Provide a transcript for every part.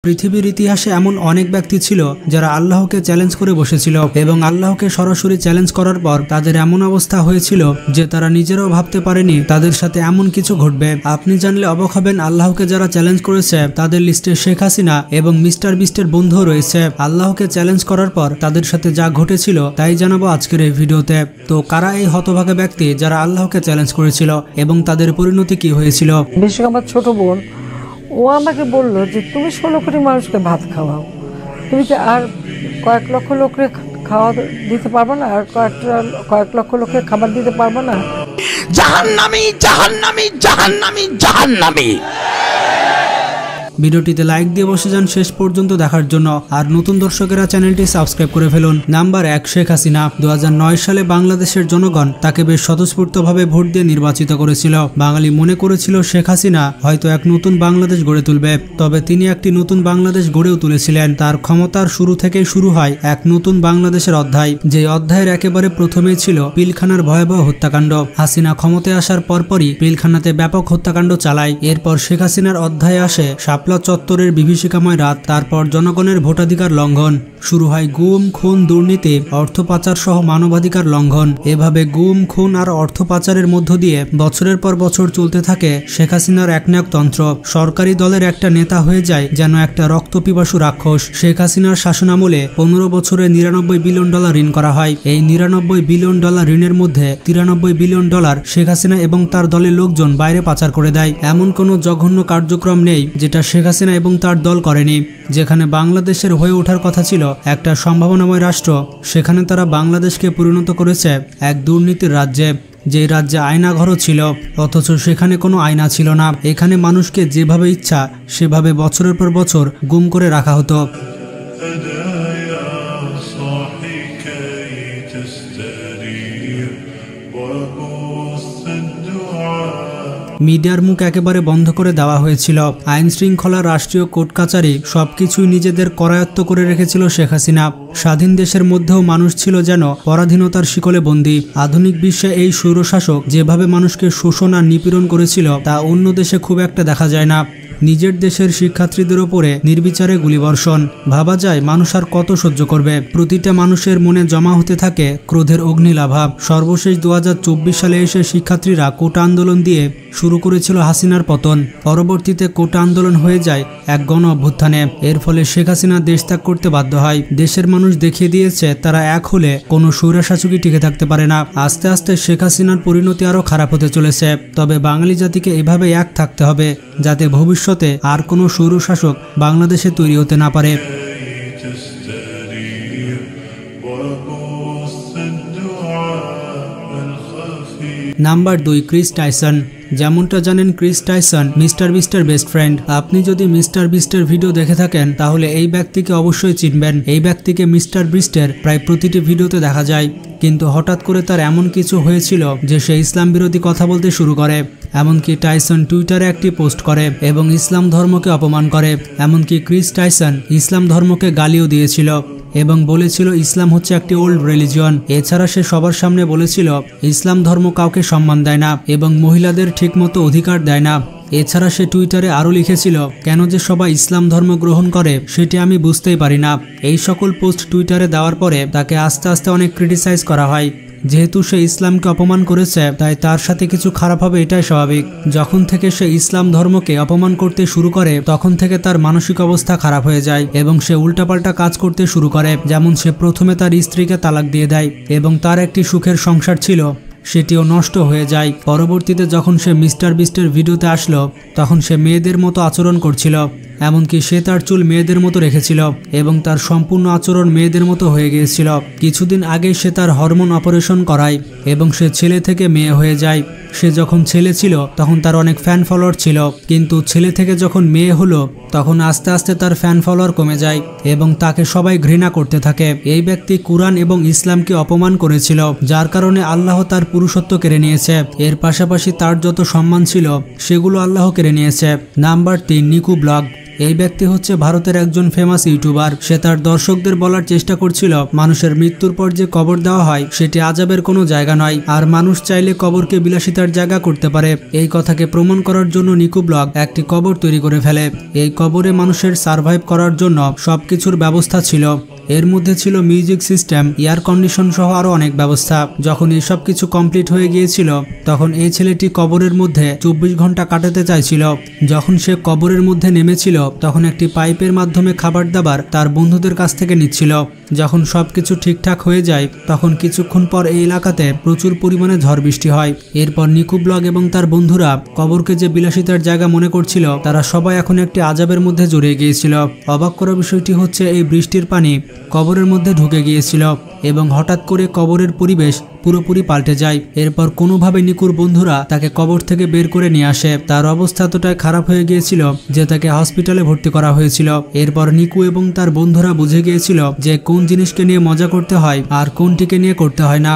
পৃথিবীর ইতিহাসে এমন অনেক ব্যক্তি ছিল যারা আল্লাহকে চ্যালেঞ্জ করে বসেছিল এবং আল্লাহকে সরাসরি চ্যালেঞ্জ করার পর তাদের এমন অবস্থা হয়েছিল যে তারা নিজেরাও ভাবতে পারেনি তাদের সাথে এমন কিছু ঘটবে। আপনি জানলে অবাক হবেন, আল্লাহকে যারা চ্যালেঞ্জ করেছে তাদের লিস্টে শেখ হাসিনা এবং মিস্টার বিস্টের বন্ধুও রয়েছে। আল্লাহকে চ্যালেঞ্জ করার পর তাদের সাথে যা ঘটেছিল তাই জানাবো আজকের এই ভিডিওতে। তো কারা এই হতভাগা ব্যক্তি যারা আল্লাহকে চ্যালেঞ্জ করেছিল এবং তাদের পরিণতি কি হয়েছিল? বেশি আমার ছোট বোন ও আমাকে বললো যে তুমি 16 কোটি মানুষকে ভাত খাওয়াও, তুমি কি আর কয়েক লক্ষ লোককে খাওয়া দিতে পারবো না, আর কয়েক লক্ষ লোককে খাবার দিতে পারবো না? জাহান্নামী জাহান্নামী জাহান্নামী জাহান্নামী। ভিডিওটিতে লাইক দিয়ে বসে যান শেষ পর্যন্ত দেখার জন্য। আর নতুন দর্শকেরা চ্যানেলটি সাবস্ক্রাইব করে ফেলুন। নাম্বার 1, শেখ হাসিনা। 2009 সালে বাংলাদেশের জনগণ তাকে বেশ স্বতঃস্ফূর্তভাবে ভোট দিয়ে নির্বাচিত করেছিল। বাঙালি মনে করেছিল শেখ হাসিনা হয়তো এক নতুন বাংলাদেশ গড়ে তুলবে, তবে তিনি একটি নতুন বাংলাদেশ গড়েও তুলেছিলেন। তার ক্ষমতার শুরু থেকেই শুরু হয় এক নতুন বাংলাদেশের অধ্যায়, যে অধ্যায়ের একেবারে প্রথমেই ছিল পিলখানার ভয়াবহ হত্যাকাণ্ড। হাসিনা ক্ষমতায় আসার পরপরই পিলখানাতে ব্যাপক হত্যাকাণ্ড চালায়। এরপর শেখ হাসিনার অধ্যায়ে আসে শাপলা চত্বরের বিভীষিকাময় রাত, তারপর জনগণের ভোটাধিকার লঙ্ঘন, শুরু হয় গুম খুন দুর্নীতি, অর্থ পাচার সহ মানবাধিকার লঙ্ঘন। এভাবে গুম খুন আর অর্থ পাচারের মধ্য দিয়ে বছরের পর বছর চলতে থাকে শেখ হাসিনার একনায়কতন্ত্র। সরকারি দলের একটা নেতা হয়ে যায় যেন একটা রক্তপিপাসু রাক্ষস। শেখ হাসিনার শাসনামলে 15 বছরে $99 বিলিয়ন ঋণ করা হয়। এই $99 বিলিয়ন ঋণের মধ্যে $93 বিলিয়ন শেখ হাসিনা এবং তার দলের লোকজন বাইরে পাচার করে দেয়। এমন কোনো জঘন্য কার্যক্রম নেই যেটা শেখ হাসিনা এবং তার দল করেনি। যেখানে বাংলাদেশের হয়ে ওঠার কথা ছিল একটা সম্ভাবনাময় রাষ্ট্র, সেখানে তারা বাংলাদেশকে পরিণত করেছে এক দুর্নীতির রাজ্যে, যে রাজ্যে আয়নাঘরও ছিল অথচ সেখানে কোনো আয়না ছিল না। এখানে মানুষকে যেভাবে ইচ্ছা সেভাবে বছরের পর বছর গুম করে রাখা হতো। মিডিয়ার মুখ একেবারে বন্ধ করে দেওয়া হয়েছিল। আইন শৃঙ্খলা, রাষ্ট্রীয় কোর্ট কাচারি সবকিছুই নিজেদের করায়ত্ত করে রেখেছিল শেখ হাসিনা। স্বাধীন দেশের মধ্যেও মানুষ ছিল যেন পরাধীনতার শিকলে বন্দী। আধুনিক বিশ্বে এই স্বৈরশাসক যেভাবে মানুষকে শোষণ আর নিপীড়ন করেছিল তা অন্য দেশে খুব একটা দেখা যায় না। নিজের দেশের শিক্ষার্থীদের ওপরে নির্বিচারে গুলিবর্ষণ। ভাবা যায় মানুষ আর কত সহ্য করবে। প্রতিটা মানুষের মনে জমা হতে থাকে ক্রোধের অগ্নিলাভা। সর্বশেষ 2024 সালে এসে শিক্ষার্থীরা কোটা আন্দোলন দিয়ে শুরু করেছিল হাসিনার পতন। পরবর্তীতে কোটা আন্দোলন হয়ে যায় এক গণ অভ্যুত্থানে। এর ফলে শেখ হাসিনা দেশ ত্যাগ করতে বাধ্য হয়। দেশের মানুষ দেখিয়ে দিয়েছে তারা এক হলে কোনো স্বৈরশাসকই টিকে থাকতে পারে না। আস্তে আস্তে শেখ হাসিনার পরিণতি আরও খারাপ হতে চলেছে। তবে বাঙালি জাতিকে এভাবে এক থাকতে হবে যাতে ভবিষ্যতে আর কোনো স্বৈরশাসক বাংলাদেশে তৈরি হতে না পারে। Number 2, Chris Tyson. যেমনটা জানেন, ক্রিস টাইসন মিস্টার বিস্টের বেস্ট ফ্রেন্ড। আপনি যদি মিস্টার বিস্টের ভিডিও দেখে থাকেন তাহলে এই ব্যক্তিকে অবশ্যই চিনবেন। এই ব্যক্তিকে মিস্টার বিস্টের প্রায় প্রতিটি ভিডিওতে দেখা যায়, কিন্তু হঠাৎ করে তার এমন কিছু হয়েছিল যে সে ইসলাম বিরোধী কথা বলতে শুরু করে। এমনকি টাইসন টুইটারে একটি পোস্ট করে এবং ইসলাম ধর্মকে অপমান করে। এমনকি ক্রিস টাইসন ইসলাম ধর্মকে গালিও দিয়েছিল এবং বলেছিল ইসলাম হচ্ছে একটি ওল্ড রিলিজিয়ন। এছাড়া সে সবার সামনে বলেছিল ইসলাম ধর্ম কাউকে সম্মান দেয় না এবং মহিলাদের ঠিকমতো অধিকার দেয় না। এছাড়া সে টুইটারে আরও লিখেছিল, কেন যে সবাই ইসলাম ধর্ম গ্রহণ করে সেটি আমি বুঝতেই পারি না। এই সকল পোস্ট টুইটারে দেওয়ার পরে তাকে আস্তে আস্তে অনেক ক্রিটিসাইজ করা হয়। যেহেতু সে ইসলামকে অপমান করেছে তাই তার সাথে কিছু খারাপ হবে, এটাই স্বাভাবিক। যখন থেকে সে ইসলাম ধর্মকে অপমান করতে শুরু করে তখন থেকে তার মানসিক অবস্থা খারাপ হয়ে যায় এবং সে উল্টাপাল্টা কাজ করতে শুরু করে। যেমন সে প্রথমে তার স্ত্রীকে তালাক দিয়ে দেয় এবং তার একটি সুখের সংসার ছিল সেটিও নষ্ট হয়ে যায়। পরবর্তীতে যখন সে মিস্টার বিস্টের ভিডিওতে আসলো তখন সে মেয়েদের মতো আচরণ করছিল। এমনকি সে তার চুল মেয়েদের মতো রেখেছিল এবং তার সম্পূর্ণ আচরণ মেয়েদের মতো হয়ে গিয়েছিল। কিছুদিন আগে সে তার হরমোন অপারেশন করায় এবং সে ছেলে থেকে মেয়ে হয়ে যায়। সে যখন ছেলে ছিল তখন তার অনেক ফ্যান ফলোয়ার ছিল, কিন্তু ছেলে থেকে যখন মেয়ে হলো তখন আস্তে আস্তে তার ফ্যান ফলোয়ার কমে যায় এবং তাকে সবাই ঘৃণা করতে থাকে। এই ব্যক্তি কুরআন এবং ইসলামকে অপমান করেছিল, যার কারণে আল্লাহ তার পুরুষত্ব কেড়ে নিয়েছে। এর পাশাপাশি তার যত সম্মান ছিল সেগুলো আল্লাহ কেড়ে নিয়েছে। Number 3, Nico blog. এই ব্যক্তি হচ্ছে ভারতের একজন ফেমাস ইউটিউবার। সে তার দর্শকদের বলার চেষ্টা করছিল মানুষের মৃত্যুর পর যে কবর দেওয়া হয় সেটি আযাবের কোনো জায়গা নয়, আর মানুষ চাইলে কবরকে বিলাসিতার জায়গা করতে পারে। এই কথাকে প্রমাণ করার জন্য নিকু ব্লগ একটি কবর তৈরি করে ফেলে। এই কবরে মানুষের সার্ভাইভ করার জন্য সবকিছুর ব্যবস্থা ছিল। এর মধ্যে ছিল মিউজিক সিস্টেম, এয়ার কন্ডিশন সহ আরো অনেক ব্যবস্থা। যখন এই সব কিছু কমপ্লিট হয়ে গিয়েছিল তখন এই ছেলেটি কবরের মধ্যে 24 ঘন্টা কাটাতে চাইছিল। যখন সে কবরের মধ্যে নেমেছিল তখন একটি পাইপের মাধ্যমে খাবার দাবার তার বন্ধুদের কাছ থেকে নিচ্ছিল। যখন সবকিছু ঠিকঠাক হয়ে যায় তখন কিছুক্ষণ পর এই এলাকাতে প্রচুর পরিমাণে ঝড় বৃষ্টি হয়। এরপর নিকু ব্লগ এবং তার বন্ধুরা কবরকে যে বিলাসিতার জায়গা মনে করছিল তারা সবাই এখন একটি আযাবের মধ্যে জড়িয়ে গিয়েছিল। অবাক করা বিষয়টি হচ্ছে এই বৃষ্টির পানি কবরের মধ্যে ঢুকে গিয়েছিল এবং হঠাৎ করে কবরের পরিবেশ পুরোপুরি পাল্টে যায়। এরপর কোনোভাবে নিকুর বন্ধুরা তাকে কবর থেকে বের করে নিয়ে আসে। তার অবস্থা এতটাই খারাপ হয়ে গিয়েছিল যে তাকে হসপিটালে ভর্তি করা হয়েছিল। এরপর নিকু এবং তার বন্ধুরা বুঝে গিয়েছিল যে কোন জিনিসকে নিয়ে মজা করতে হয় আর কোনটিকে নিয়ে করতে হয় না।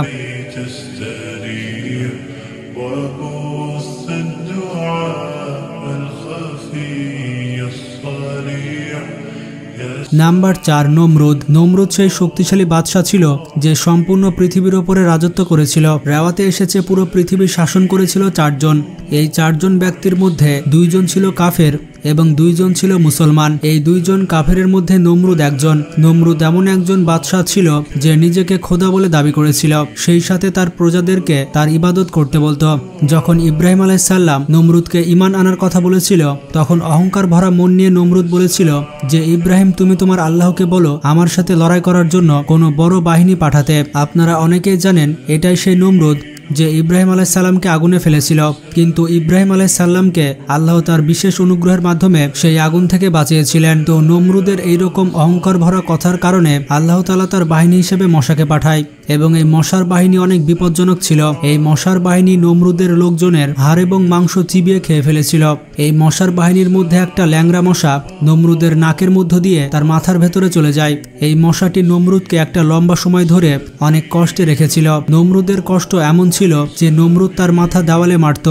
নাম্বার 4, নমরুদ। নমরুদ সেই শক্তিশালী বাদশা ছিল যে সম্পূর্ণ পৃথিবীর ওপরে রাজত্ব করেছিল। রেওয়াতে এসেছে পুরো পৃথিবী শাসন করেছিল 4 জন। এই 4 জন ব্যক্তির মধ্যে 2 জন ছিল কাফের এবং 2 জন ছিল মুসলমান। এই 2 জন কাফেরের মধ্যে নমরুদ একজন। নমরুদ এমন একজন বাদশাহ ছিল যে নিজেকে খোদা বলে দাবি করেছিল, সেই সাথে তার প্রজাদেরকে তার ইবাদত করতে বলতো। যখন ইব্রাহিম আলাইহিস সালাম নমরুদকে ঈমান আনার কথা বলেছিল তখন অহংকার ভরা মন নিয়ে নমরুদ বলেছিল যে ইব্রাহিম, তুমি তোমার আল্লাহকে বলো আমার সাথে লড়াই করার জন্য কোনো বড় বাহিনী পাঠাতে। আপনারা অনেকেই জানেন এটাই সেই নমরুদ যে ইব্রাহিম আলাইহিস সালামকে আগুনে ফেলেছিল, কিন্তু ইব্রাহিম আলাইহিস সালামকে আল্লাহ তার বিশেষ অনুগ্রহের মাধ্যমে সেই আগুন থেকে বাঁচিয়েছিলেন। তো নমরুদের এইরকম অহংকার ভরা কথার কারণে আল্লাহ তাআলা তার বাহিনী হিসেবে মশাকে পাঠায় এবং এই মশার বাহিনী অনেক বিপজ্জনক ছিল। এই মশার বাহিনী নমরুদের লোকজনের হাড় এবং মাংস চিবিয়ে খেয়ে ফেলেছিল। এই মশার বাহিনীর মধ্যে একটা ল্যাংড়া মশা নমরুদের নাকের মধ্য দিয়ে তার মাথার ভেতরে চলে যায়। এই মশাটি নমরুদকে একটা লম্বা সময় ধরে অনেক কষ্টে রেখেছিল। নমরুদের কষ্ট এমন ছিল যে নমরুদ তার মাথা দেওয়ালে মারত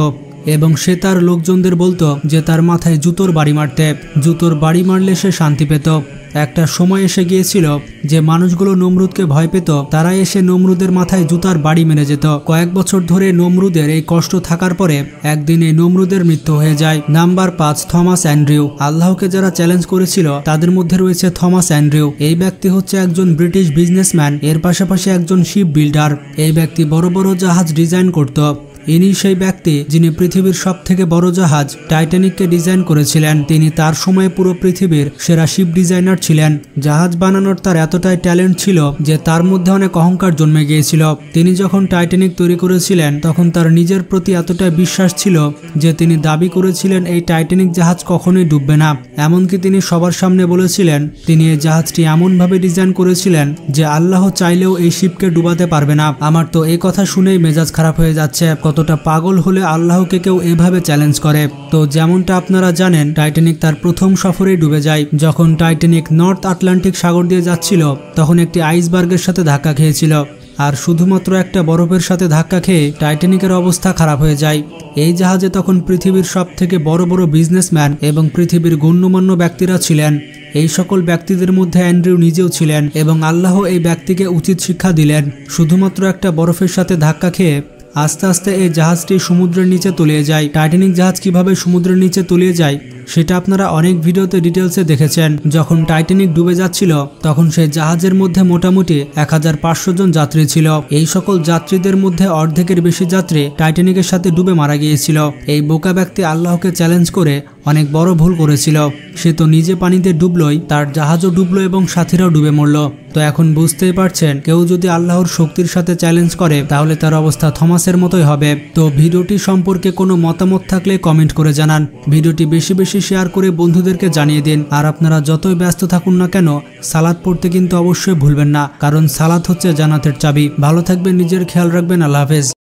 এবং সে তার লোকজনদের বলতো যে তার মাথায় জুতোর বাড়ি মারতে। জুতোর বাড়ি মারলে সে শান্তি পেত। একটা সময় এসে গিয়েছিল যে মানুষগুলো নমরুদকে ভয় পেত, তারা এসে নমরুদের মাথায় জুতার বাড়ি মেরে যেত। কয়েক বছর ধরে নমরুদের এই কষ্ট থাকার পরে একদিন এই নমরুদের মৃত্যু হয়ে যায়। Number 5, Thomas Andrew. আল্লাহকে যারা চ্যালেঞ্জ করেছিল তাদের মধ্যে রয়েছে থমাস অ্যান্ড্রিউ। এই ব্যক্তি হচ্ছে একজন ব্রিটিশ বিজনেসম্যান, এর পাশাপাশি একজন শিপ বিল্ডার। এই ব্যক্তি বড় বড় জাহাজ ডিজাইন করত। ইনি সেই ব্যক্তি যিনি পৃথিবীর সবথেকে বড় জাহাজ টাইটানিককে ডিজাইন করেছিলেন। তিনি তার সময়ে পুরো পৃথিবীর সেরা শিপ ডিজাইনার ছিলেন। জাহাজ বানানোর তার এতটাই ট্যালেন্ট ছিল যে তার মধ্যে অনেক অহংকার জন্মে গিয়েছিল। তিনি যখন টাইটানিক তৈরি করেছিলেন তখন তার নিজের প্রতি এতটাই বিশ্বাস ছিল যে তিনি দাবি করেছিলেন এই টাইটানিক জাহাজ কখনোই ডুববে না। এমনকি তিনি সবার সামনে বলেছিলেন তিনি এই জাহাজটি এমনভাবে ডিজাইন করেছিলেন যে আল্লাহ চাইলেও এই শিপকে ডুবাতে পারবে না। আমার তো এই কথা শুনেই মেজাজ খারাপ হয়ে যাচ্ছে। কতটা পাগল হলে আল্লাহকে কেউ এভাবে চ্যালেঞ্জ করে। তো যেমনটা আপনারা জানেন টাইটানিক তার প্রথম সফরেই ডুবে যায়। যখন টাইটানিক নর্থ আটলান্টিক সাগর দিয়ে যাচ্ছিল তখন একটি আইসবার্গের সাথে ধাক্কা খেয়েছিল, আর শুধুমাত্র একটা বরফের সাথে ধাক্কা খেয়ে টাইটানিকের অবস্থা খারাপ হয়ে যায়। এই জাহাজে তখন পৃথিবীর সবথেকে বড় বড় বিজনেসম্যান এবং পৃথিবীর গণ্যমান্য ব্যক্তিরা ছিলেন। এই সকল ব্যক্তিদের মধ্যে অ্যান্ড্রিউ নিজেও ছিলেন এবং আল্লাহ এই ব্যক্তিকে উচিত শিক্ষা দিলেন। শুধুমাত্র একটা বরফের সাথে ধাক্কা খেয়ে আস্তে আস্তে এই জাহাজটি সমুদ্রের নিচে তলিয়ে যায়। টাইটানিক জাহাজ কিভাবে সমুদ্রের নিচে তলিয়ে যায় সেটা আপনারা অনেক ভিডিওতে ডিটেলসে দেখেছেন। যখন টাইটানিক ডুবে যাচ্ছিল তখন সেই জাহাজের মধ্যে মোটামুটি 1500 জন যাত্রী ছিল। এই সকল যাত্রীদের মধ্যে অর্ধেকের বেশি যাত্রী টাইটানিকের সাথে ডুবে মারা গিয়েছিল। এই বোকা ব্যক্তি আল্লাহকে চ্যালেঞ্জ করে অনেক বড় ভুল করেছিল। সে তো নিজে পানিতে ডুবলই, তার জাহাজও ডুবলো এবং সাথীরাও ডুবে মরল। তো এখন বুঝতেই পারছেন কেউ যদি আল্লাহর শক্তির সাথে চ্যালেঞ্জ করে তাহলে তার অবস্থা থমাসের মতোই হবে। তো ভিডিওটি সম্পর্কে কোনো মতামত থাকলে কমেন্ট করে জানান। ভিডিওটি বেশি বেশি শেয়ার করে বন্ধুদেরকে জানিয়ে দিন। আর আপনারা যতই ব্যস্ত থাকুন না কেন সালাত পড়তে কিন্তু অবশ্যই ভুলবেন না, কারণ সালাত হচ্ছে জান্নাতের চাবি। ভালো থাকবেন, নিজের খেয়াল রাখবেন। আল্লাহ হাফেজ।